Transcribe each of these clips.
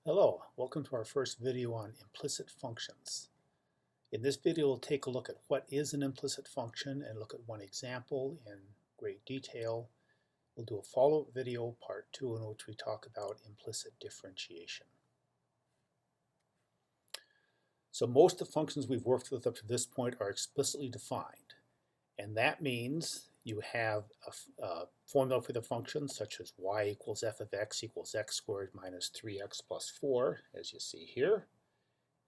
Hello, welcome to our first video on implicit functions. In this video, we'll take a look at what is an implicit function and look at one example in great detail. We'll do a follow-up video, part 2, in which we talk about implicit differentiation. So most of the functions we've worked with up to this point are explicitly defined, and that means you have a formula for the function such as y equals f of x equals x squared minus 3x plus 4, as you see here.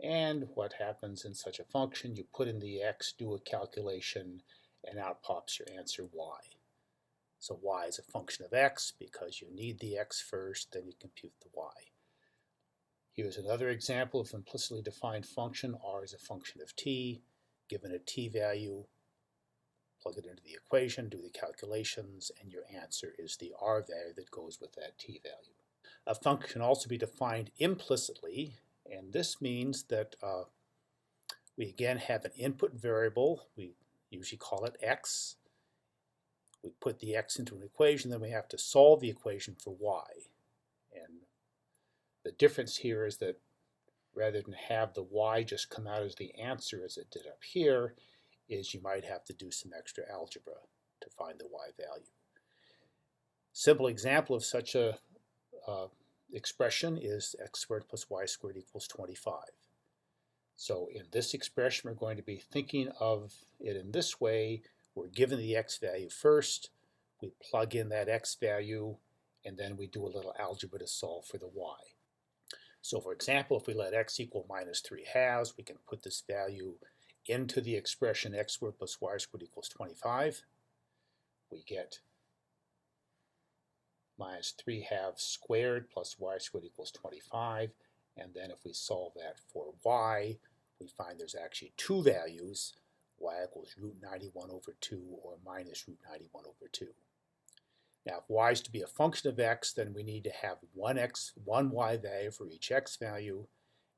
And what happens in such a function, you put in the x, do a calculation, and out pops your answer y. So y is a function of x because you need the x first, then you compute the y. Here's another example of implicitly defined function. R is a function of t. Given a t value, plug it into the equation, do the calculations, and your answer is the r value that goes with that t value. A function can also be defined implicitly, and this means that we again have an input variable. We usually call it x. We put the x into an equation, then we have to solve the equation for y. And the difference here is that rather than have the y just come out as the answer as it did up here, is you might have to do some extra algebra to find the y value. Simple example of such a expression is x squared plus y squared equals 25. So in this expression, we're going to be thinking of it in this way. We're given the x value first, we plug in that x value, and then we do a little algebra to solve for the y. So for example, if we let x equal minus 3 halves, we can put this value into the expression x squared plus y squared equals 25. We get minus 3 halves squared plus y squared equals 25. And then if we solve that for y, we find there's actually two values, y equals root 91 over 2 or minus root 91 over 2. Now, if y is to be a function of x, then we need to have one y value for each x value,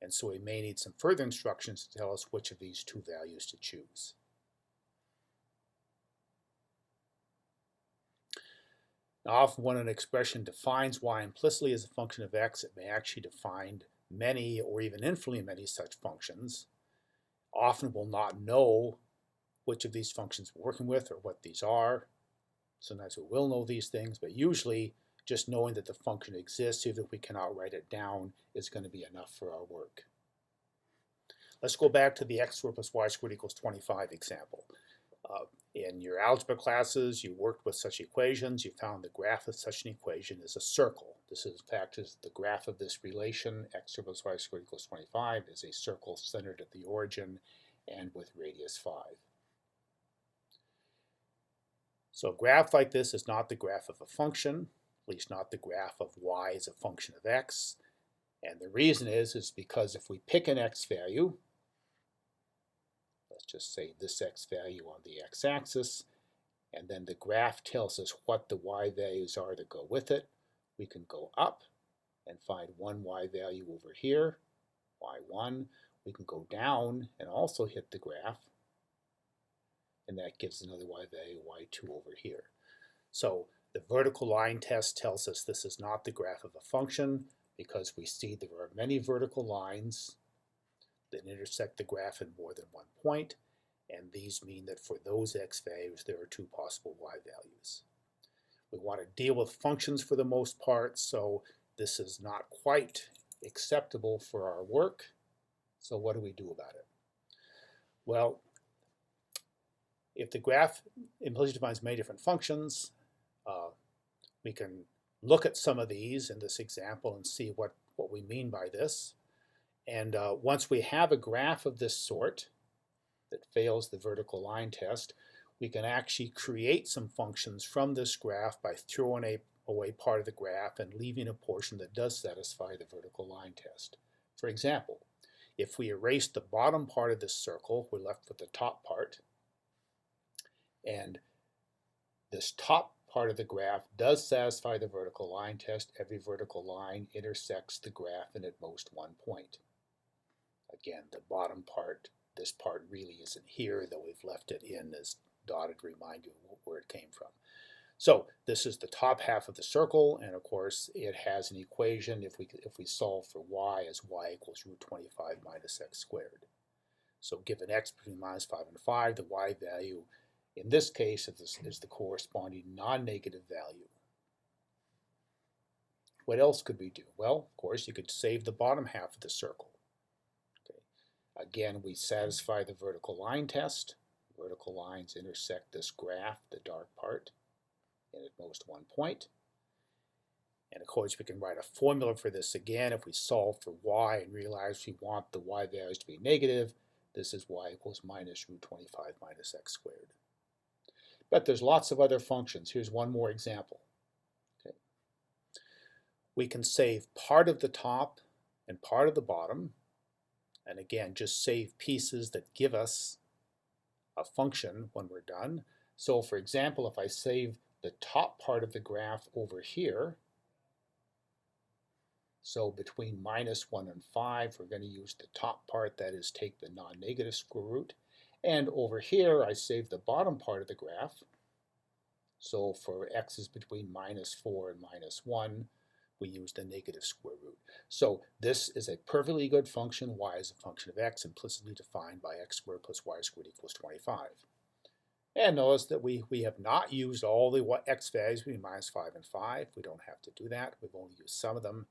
and so we may need some further instructions to tell us which of these two values to choose. Now, often when an expression defines y implicitly as a function of x, it may actually define many or even infinitely many such functions. Often we'll not know which of these functions we're working with or what these are. Sometimes we will know these things, but usually just knowing that the function exists, even if we cannot write it down, is going to be enough for our work. Let's go back to the x squared plus y squared equals 25 example. In your algebra classes, you worked with such equations. You found the graph of such an equation is a circle. This is, in fact, is the graph of this relation. X squared plus y squared equals 25 is a circle centered at the origin and with radius 5. So a graph like this is not the graph of a function, at least not the graph of y as a function of x. And the reason is because if we pick an x value, let's just say this x value on the x-axis, and then the graph tells us what the y values are that go with it, we can go up and find one y value over here, y1. We can go down and also hit the graph, and that gives another y value, y2 over here. So the vertical line test tells us this is not the graph of a function because we see there are many vertical lines that intersect the graph in more than one point, and these mean that for those x values there are two possible y values. We want to deal with functions for the most part, so this is not quite acceptable for our work. So what do we do about it? Well, if the graph implicitly defines many different functions, we can look at some of these in this example and see what we mean by this. And once we have a graph of this sort that fails the vertical line test, we can actually create some functions from this graph by throwing away part of the graph and leaving a portion that does satisfy the vertical line test. For example, if we erase the bottom part of this circle, we're left with the top part. And this top part of the graph does satisfy the vertical line test. Every vertical line intersects the graph in at most one point. Again, the bottom part, this part really isn't here, though we've left it in as dotted to remind you where it came from. So this is the top half of the circle, and of course it has an equation if we solve for y as y equals root 25 minus x squared. So given x between minus 5 and 5, the y value in this case is the corresponding non-negative value. What else could we do? Well, of course, you could save the bottom half of the circle. Okay. Again, we satisfy the vertical line test. Vertical lines intersect this graph, the dark part, and at most one point. And of course, we can write a formula for this again. If we solve for y and realize we want the y values to be negative, this is y equals minus root 25 minus x squared. But there's lots of other functions. Here's one more example. Okay. We can save part of the top and part of the bottom, and again, just save pieces that give us a function when we're done. So for example, if I save the top part of the graph over here, so between minus 1 and 5, we're going to use the top part, that is, take the non-negative square root. And over here, I save the bottom part of the graph. So for x is between minus 4 and minus 1, we use the negative square root. So this is a perfectly good function. Y is a function of x, implicitly defined by x squared plus y squared equals 25. And notice that we have not used all the x values between minus 5 and 5. We don't have to do that. We've only used some of them.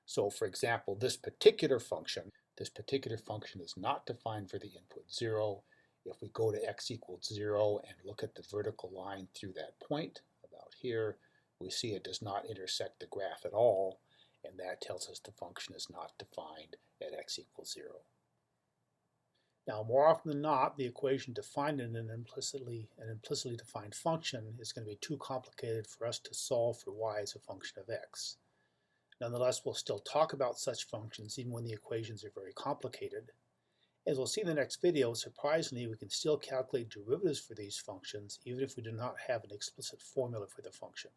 So for example, this particular function is not defined for the input 0. If we go to x equals 0 and look at the vertical line through that point, about here, we see it does not intersect the graph at all, and that tells us the function is not defined at x equals 0. Now, more often than not, the equation defined in an implicitly defined function is going to be too complicated for us to solve for y as a function of x. Nonetheless, we'll still talk about such functions even when the equations are very complicated. As we'll see in the next video, surprisingly, we can still calculate derivatives for these functions even if we do not have an explicit formula for the function.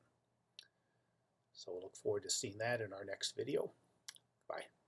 So we'll look forward to seeing that in our next video. Bye.